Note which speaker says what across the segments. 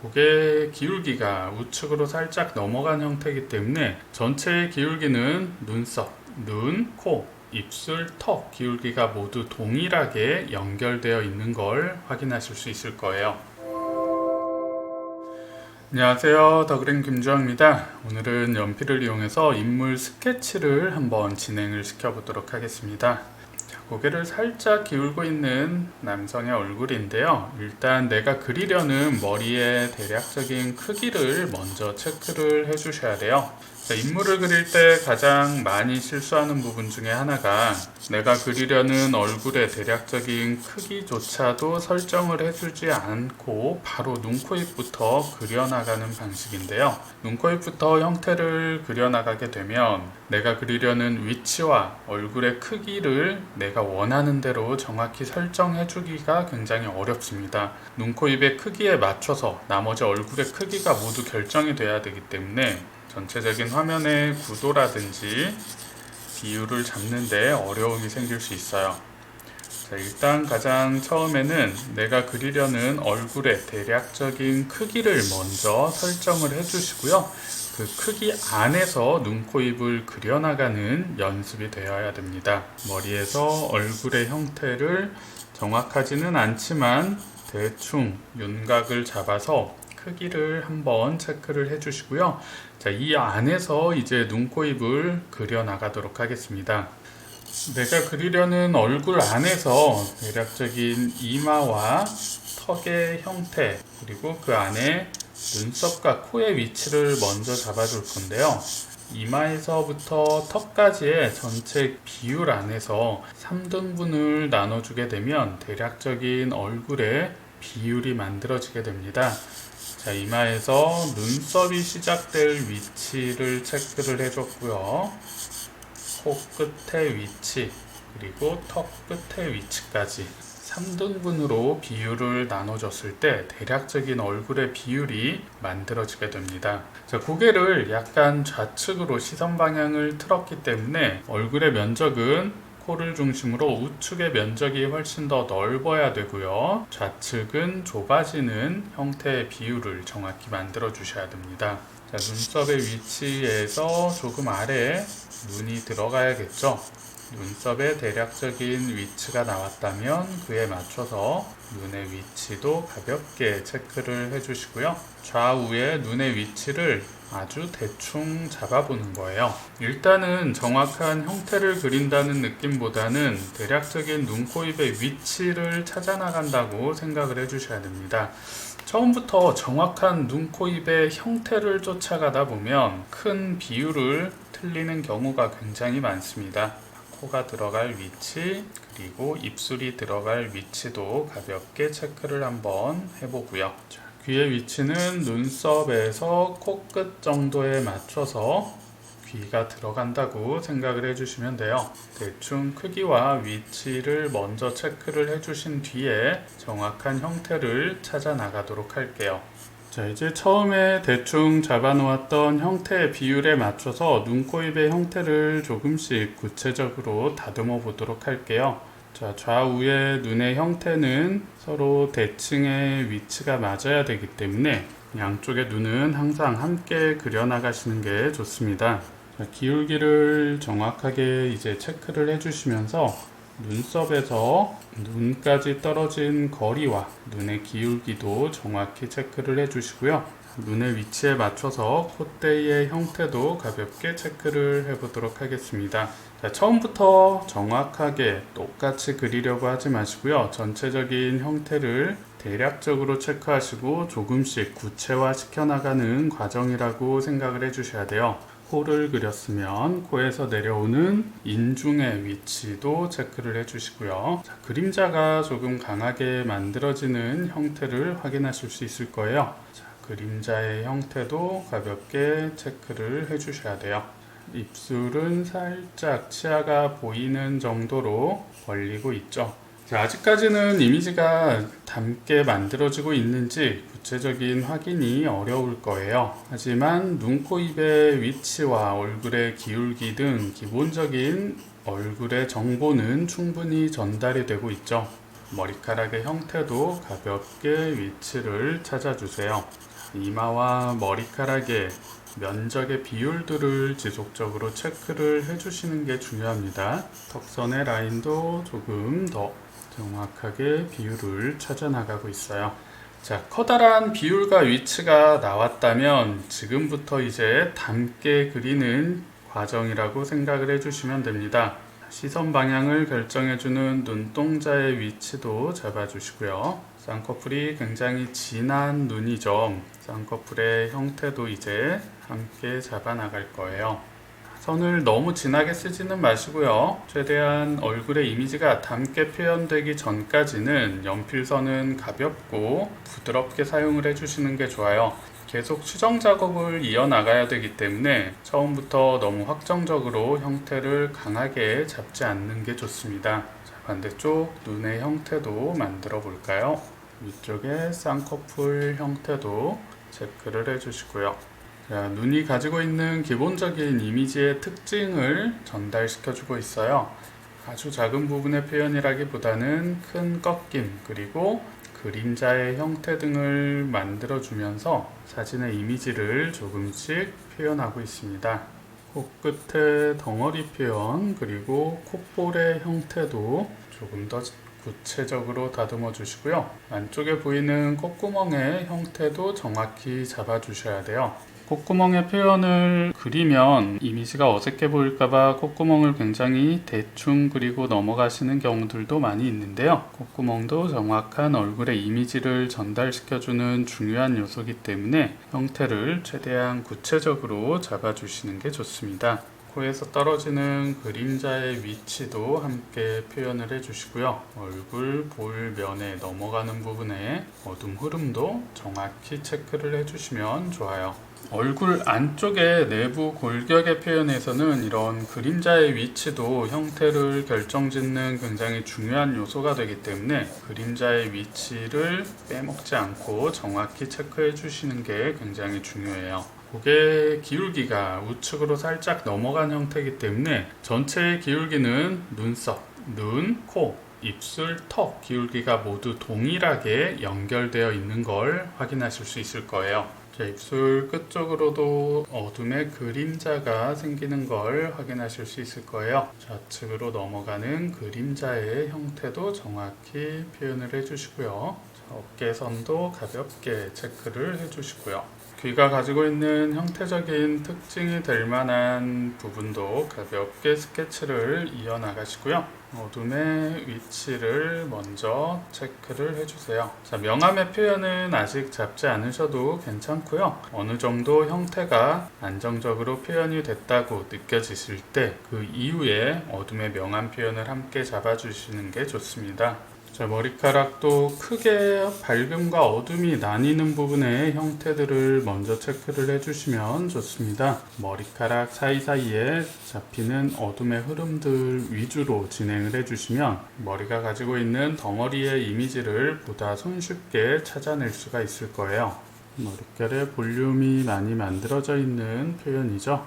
Speaker 1: 고개 기울기가 우측으로 살짝 넘어간 형태이기 때문에 전체의 기울기는 눈썹, 눈, 코, 입술, 턱 기울기가 모두 동일하게 연결되어 있는 걸 확인하실 수 있을 거예요. 안녕하세요. 더그린 김주환입니다. 오늘은 연필을 이용해서 인물 스케치를 한번 진행을 시켜보도록 하겠습니다. 고개를 살짝 기울고 있는 남성의 얼굴인데요. 일단 내가 그리려는 머리의 대략적인 크기를 먼저 체크를 해주셔야 돼요. 인물을 그릴 때 가장 많이 실수하는 부분 중에 하나가 내가 그리려는 얼굴의 대략적인 크기조차도 설정을 해주지 않고 바로 눈, 코, 입부터 그려나가는 방식인데요. 눈, 코, 입부터 형태를 그려나가게 되면 내가 그리려는 위치와 얼굴의 크기를 내가 원하는 대로 정확히 설정해주기가 굉장히 어렵습니다. 눈, 코, 입의 크기에 맞춰서 나머지 얼굴의 크기가 모두 결정이 돼야 되기 때문에 전체적인 화면의 구도라든지 비율을 잡는데 어려움이 생길 수 있어요. 일단 가장 처음에는 내가 그리려는 얼굴의 대략적인 크기를 먼저 설정을 해주시고요. 그 크기 안에서 눈, 코, 입을 그려나가는 연습이 되어야 됩니다. 머리에서 얼굴의 형태를 정확하지는 않지만 대충 윤곽을 잡아서 크기를 한번 체크를 해주시고요. 이 안에서 이제 눈, 코, 입을 그려 나가도록 하겠습니다. 내가 그리려는 얼굴 안에서 대략적인 이마와 턱의 형태, 그리고 그 안에 눈썹과 코의 위치를 먼저 잡아줄 건데요. 이마에서부터 턱까지의 전체 비율 안에서 3등분을 나눠주게 되면 대략적인 얼굴의 비율이 만들어지게 됩니다. 이마에서 눈썹이 시작될 위치를 체크를 해줬고요. 코 끝의 위치, 그리고 턱 끝의 위치까지 3등분으로 비율을 나눠줬을 때 대략적인 얼굴의 비율이 만들어지게 됩니다. 고개를 약간 좌측으로 시선 방향을 틀었기 때문에 얼굴의 면적은 코를 중심으로 우측의 면적이 훨씬 더 넓어야 되고요. 좌측은 좁아지는 형태의 비율을 정확히 만들어 주셔야 됩니다. 눈썹의 위치에서 조금 아래 눈이 들어가야겠죠. 눈썹의 대략적인 위치가 나왔다면 그에 맞춰서 눈의 위치도 가볍게 체크를 해주시고요. 좌우의 눈의 위치를 아주 대충 잡아보는 거예요. 일단은 정확한 형태를 그린다는 느낌보다는 대략적인 눈, 코, 입의 위치를 찾아 나간다고 생각을 해주셔야 됩니다. 처음부터 정확한 눈, 코, 입의 형태를 쫓아가다 보면 큰 비율을 틀리는 경우가 굉장히 많습니다. 코가 들어갈 위치, 그리고 입술이 들어갈 위치도 가볍게 체크를 한번 해보고요. 귀의 위치는 눈썹에서 코끝 정도에 맞춰서 귀가 들어간다고 생각을 해주시면 돼요. 대충 크기와 위치를 먼저 체크를 해주신 뒤에 정확한 형태를 찾아 나가도록 할게요. 이제 처음에 대충 잡아놓았던 형태의 비율에 맞춰서 눈, 코, 입의 형태를 조금씩 구체적으로 다듬어 보도록 할게요. 좌우의 눈의 형태는 서로 대칭의 위치가 맞아야 되기 때문에 양쪽의 눈은 항상 함께 그려나가시는 게 좋습니다. 기울기를 정확하게 이제 체크를 해주시면서 눈썹에서 눈까지 떨어진 거리와 눈의 기울기도 정확히 체크를 해주시고요. 눈의 위치에 맞춰서 콧대의 형태도 가볍게 체크를 해보도록 하겠습니다. 처음부터 정확하게 똑같이 그리려고 하지 마시고요. 전체적인 형태를 대략적으로 체크하시고 조금씩 구체화 시켜나가는 과정이라고 생각을 해주셔야 돼요. 코를 그렸으면 코에서 내려오는 인중의 위치도 체크를 해주시고요. 그림자가 조금 강하게 만들어지는 형태를 확인하실 수 있을 거예요. 그림자의 형태도 가볍게 체크를 해주셔야 돼요. 입술은 살짝 치아가 보이는 정도로 벌리고 있죠. 아직까지는 이미지가 닮게 만들어지고 있는지 구체적인 확인이 어려울 거예요. 하지만 눈, 코, 입의 위치와 얼굴의 기울기 등 기본적인 얼굴의 정보는 충분히 전달이 되고 있죠. 머리카락의 형태도 가볍게 위치를 찾아주세요. 이마와 머리카락의 면적의 비율들을 지속적으로 체크를 해주시는 게 중요합니다. 턱선의 라인도 조금 더 정확하게 비율을 찾아 나가고 있어요. 자, 커다란 비율과 위치가 나왔다면 지금부터 이제 닮게 그리는 과정이라고 생각을 해주시면 됩니다. 시선 방향을 결정해주는 눈동자의 위치도 잡아주시고요. 쌍꺼풀이 굉장히 진한 눈이죠. 쌍꺼풀의 형태도 이제 함께 잡아 나갈 거예요. 선을 너무 진하게 쓰지는 마시고요. 최대한 얼굴의 이미지가 닮게 표현되기 전까지는 연필선은 가볍고 부드럽게 사용을 해주시는 게 좋아요. 계속 수정 작업을 이어나가야 되기 때문에 처음부터 너무 확정적으로 형태를 강하게 잡지 않는 게 좋습니다. 자, 반대쪽 눈의 형태도 만들어 볼까요? 위쪽에 쌍꺼풀 형태도 체크를 해주시고요. 자, 눈이 가지고 있는 기본적인 이미지의 특징을 전달시켜주고 있어요. 아주 작은 부분의 표현이라기보다는 큰 꺾임 그리고 그림자의 형태 등을 만들어주면서 사진의 이미지를 조금씩 표현하고 있습니다. 코끝의 덩어리 표현 그리고 콧볼의 형태도 조금 더 구체적으로 다듬어 주시고요. 안쪽에 보이는 콧구멍의 형태도 정확히 잡아 주셔야 돼요. 콧구멍의 표현을 그리면 이미지가 어색해 보일까봐 콧구멍을 굉장히 대충 그리고 넘어가시는 경우들도 많이 있는데요. 콧구멍도 정확한 얼굴의 이미지를 전달시켜주는 중요한 요소이기 때문에 형태를 최대한 구체적으로 잡아주시는 게 좋습니다. 코에서 떨어지는 그림자의 위치도 함께 표현을 해주시고요. 얼굴 볼면에 넘어가는 부분에 어둠 흐름도 정확히 체크를 해주시면 좋아요. 얼굴 안쪽의 내부 골격의 표현에서는 이런 그림자의 위치도 형태를 결정짓는 굉장히 중요한 요소가 되기 때문에 그림자의 위치를 빼먹지 않고 정확히 체크해 주시는 게 굉장히 중요해요. 고개 기울기가 우측으로 살짝 넘어간 형태이기 때문에 전체의 기울기는 눈썹, 눈, 코, 입술, 턱 기울기가 모두 동일하게 연결되어 있는 걸 확인하실 수 있을 거예요. 자, 입술 끝쪽으로도 어둠의 그림자가 생기는 걸 확인하실 수 있을 거예요. 좌측으로 넘어가는 그림자의 형태도 정확히 표현을 해주시고요. 자, 어깨선도 가볍게 체크를 해주시고요. 귀가 가지고 있는 형태적인 특징이 될 만한 부분도 가볍게 스케치를 이어나가시고요. 어둠의 위치를 먼저 체크를 해주세요. 자, 명암의 표현은 아직 잡지 않으셔도 괜찮고요. 어느 정도 형태가 안정적으로 표현이 됐다고 느껴지실 때 그 이후에 어둠의 명암 표현을 함께 잡아주시는 게 좋습니다. 자, 머리카락도 크게 밝음과 어둠이 나뉘는 부분의 형태들을 먼저 체크를 해주시면 좋습니다. 머리카락 사이사이에 잡히는 어둠의 흐름들 위주로 진행을 해주시면 머리가 가지고 있는 덩어리의 이미지를 보다 손쉽게 찾아낼 수가 있을 거예요. 머릿결에 볼륨이 많이 만들어져 있는 표현이죠.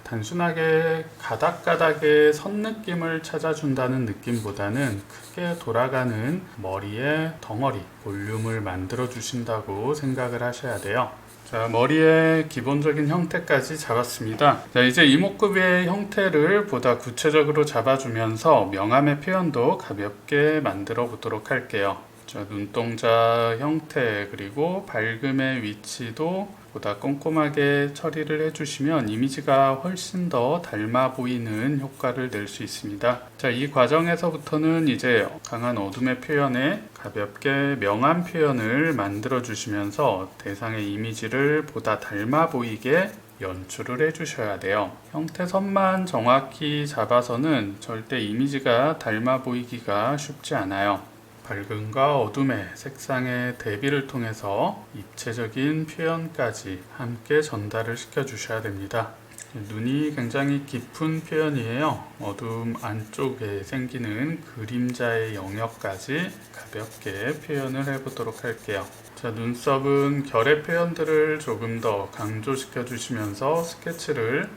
Speaker 1: 단순하게 가닥가닥의 선 느낌을 찾아준다는 느낌보다는 크게 돌아가는 머리의 덩어리, 볼륨을 만들어 주신다고 생각을 하셔야 돼요. 자, 머리의 기본적인 형태까지 잡았습니다. 자, 이제 이목구비의 형태를 보다 구체적으로 잡아주면서 명암의 표현도 가볍게 만들어 보도록 할게요. 자, 눈동자 형태 그리고 밝음의 위치도 보다 꼼꼼하게 처리를 해주시면 이미지가 훨씬 더 닮아 보이는 효과를 낼 수 있습니다. 자, 이 과정에서부터는 이제 강한 어둠의 표현에 가볍게 명암 표현을 만들어 주시면서 대상의 이미지를 보다 닮아 보이게 연출을 해주셔야 돼요. 형태선만 정확히 잡아서는 절대 이미지가 닮아 보이기가 쉽지 않아요. 밝음과 어둠의 색상의 대비를 통해서 입체적인 표현까지 함께 전달을 시켜 주셔야 됩니다. 눈이 굉장히 깊은 표현이에요. 어둠 안쪽에 생기는 그림자의 영역까지 가볍게 표현을 해보도록 할게요. 자, 눈썹은 결의 표현들을 조금 더 강조시켜 주시면서 스케치를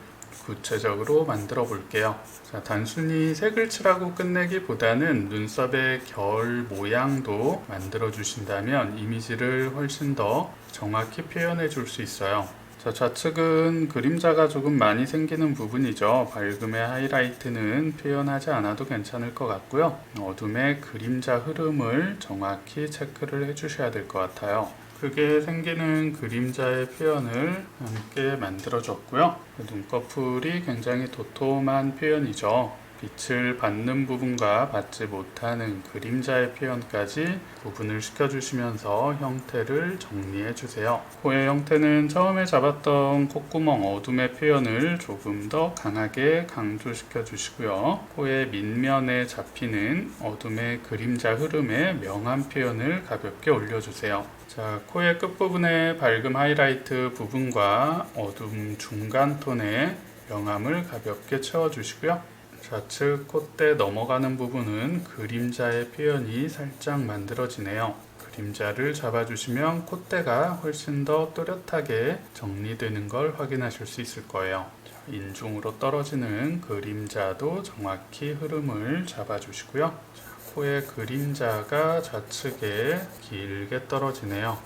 Speaker 1: 구체적으로 만들어 볼게요. 자, 단순히 색을 칠하고 끝내기보다는 눈썹의 결 모양도 만들어 주신다면 이미지를 훨씬 더 정확히 표현해 줄 수 있어요. 자, 좌측은 그림자가 조금 많이 생기는 부분이죠. 밝음의 하이라이트는 표현하지 않아도 괜찮을 것 같고요. 어둠의 그림자 흐름을 정확히 체크를 해주셔야 될 것 같아요. 크게 생기는 그림자의 표현을 함께 만들어줬고요. 눈꺼풀이 굉장히 도톰한 표현이죠. 빛을 받는 부분과 받지 못하는 그림자의 표현까지 구분을 시켜주시면서 형태를 정리해주세요. 코의 형태는 처음에 잡았던 콧구멍 어둠의 표현을 조금 더 강하게 강조시켜주시고요. 코의 밑면에 잡히는 어둠의 그림자 흐름의 명암 표현을 가볍게 올려주세요. 자, 코의 끝부분의 밝음 하이라이트 부분과 어둠 중간 톤의 명암을 가볍게 채워주시고요. 좌측 콧대 넘어가는 부분은 그림자의 표현이 살짝 만들어지네요. 그림자를 잡아주시면 콧대가 훨씬 더 또렷하게 정리되는 걸 확인하실 수 있을 거예요. 인중으로 떨어지는 그림자도 정확히 흐름을 잡아주시고요. 코의 그림자가 좌측에 길게 떨어지네요.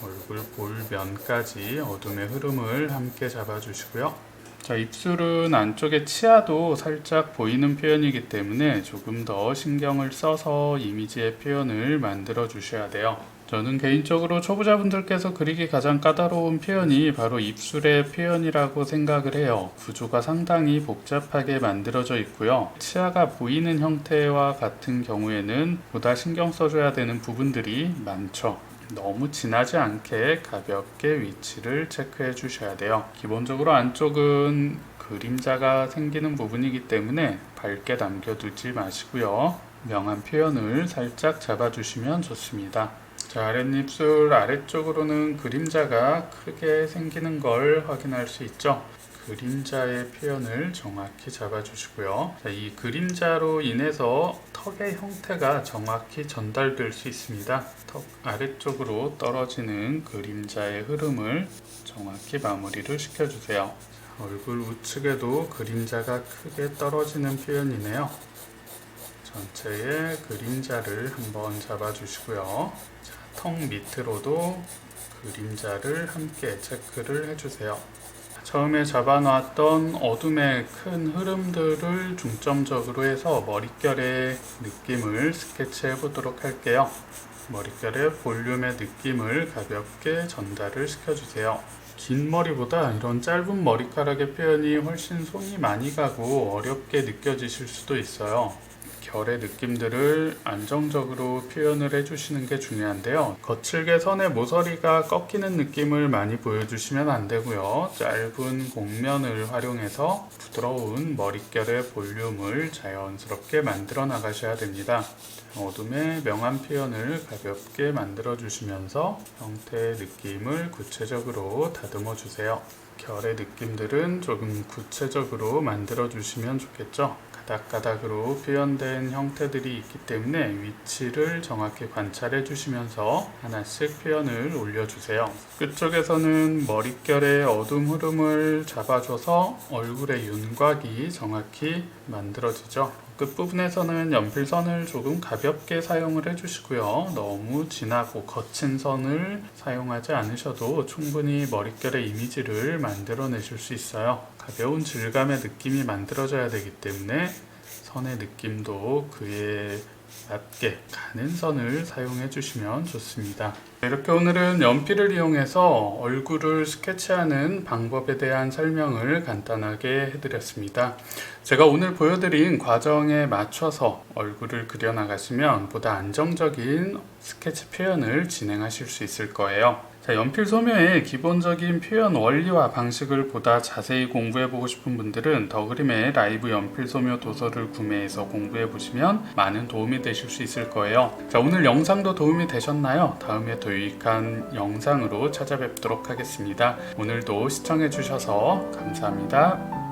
Speaker 1: 얼굴 볼면까지 어둠의 흐름을 함께 잡아주시고요. 자, 입술은 안쪽에 치아도 살짝 보이는 표현이기 때문에 조금 더 신경을 써서 이미지의 표현을 만들어 주셔야 돼요. 저는 개인적으로 초보자분들께서 그리기 가장 까다로운 표현이 바로 입술의 표현이라고 생각을 해요. 구조가 상당히 복잡하게 만들어져 있고요. 치아가 보이는 형태와 같은 경우에는 보다 신경 써줘야 되는 부분들이 많죠. 너무 진하지 않게 가볍게 위치를 체크해 주셔야 돼요. 기본적으로 안쪽은 그림자가 생기는 부분이기 때문에 밝게 남겨두지 마시고요. 명암 표현을 살짝 잡아주시면 좋습니다. 자, 아랫입술 아래쪽으로는 그림자가 크게 생기는 걸 확인할 수 있죠. 그림자의 표현을 정확히 잡아주시고요. 자, 이 그림자로 인해서 턱의 형태가 정확히 전달될 수 있습니다. 턱 아래쪽으로 떨어지는 그림자의 흐름을 정확히 마무리를 시켜주세요. 자, 얼굴 우측에도 그림자가 크게 떨어지는 표현이네요. 전체의 그림자를 한번 잡아주시고요. 자, 턱 밑으로도 그림자를 함께 체크를 해주세요. 처음에 잡아놨던 어둠의 큰 흐름들을 중점적으로 해서 머릿결의 느낌을 스케치해 보도록 할게요. 머릿결의 볼륨의 느낌을 가볍게 전달을 시켜주세요. 긴 머리보다 이런 짧은 머리카락의 표현이 훨씬 손이 많이 가고 어렵게 느껴지실 수도 있어요. 결의 느낌들을 안정적으로 표현을 해주시는 게 중요한데요. 거칠게 선의 모서리가 꺾이는 느낌을 많이 보여주시면 안 되고요. 짧은 곡면을 활용해서 부드러운 머릿결의 볼륨을 자연스럽게 만들어 나가셔야 됩니다. 어둠의 명암 표현을 가볍게 만들어 주시면서 형태의 느낌을 구체적으로 다듬어 주세요. 결의 느낌들은 조금 구체적으로 만들어 주시면 좋겠죠. 가닥가닥으로 표현된 형태들이 있기 때문에 위치를 정확히 관찰해 주시면서 하나씩 표현을 올려주세요. 끝쪽에서는 머릿결의 어둠 흐름을 잡아줘서 얼굴의 윤곽이 정확히 만들어지죠. 끝부분에서는 연필선을 조금 가볍게 사용을 해주시고요. 너무 진하고 거친 선을 사용하지 않으셔도 충분히 머릿결의 이미지를 만들어내실 수 있어요. 가벼운 질감의 느낌이 만들어져야 되기 때문에 선의 느낌도 그에 맞게 가는 선을 사용해 주시면 좋습니다. 이렇게 오늘은 연필을 이용해서 얼굴을 스케치하는 방법에 대한 설명을 간단하게 해드렸습니다. 제가 오늘 보여드린 과정에 맞춰서 얼굴을 그려나가시면 보다 안정적인 스케치 표현을 진행하실 수 있을 거예요. 자, 연필 소묘의 기본적인 표현 원리와 방식을 보다 자세히 공부해보고 싶은 분들은 더그림의 라이브 연필 소묘 도서를 구매해서 공부해보시면 많은 도움이 되실 수 있을 거예요. 자, 오늘 영상도 도움이 되셨나요? 다음에 더 유익한 영상으로 찾아뵙도록 하겠습니다. 오늘도 시청해주셔서 감사합니다.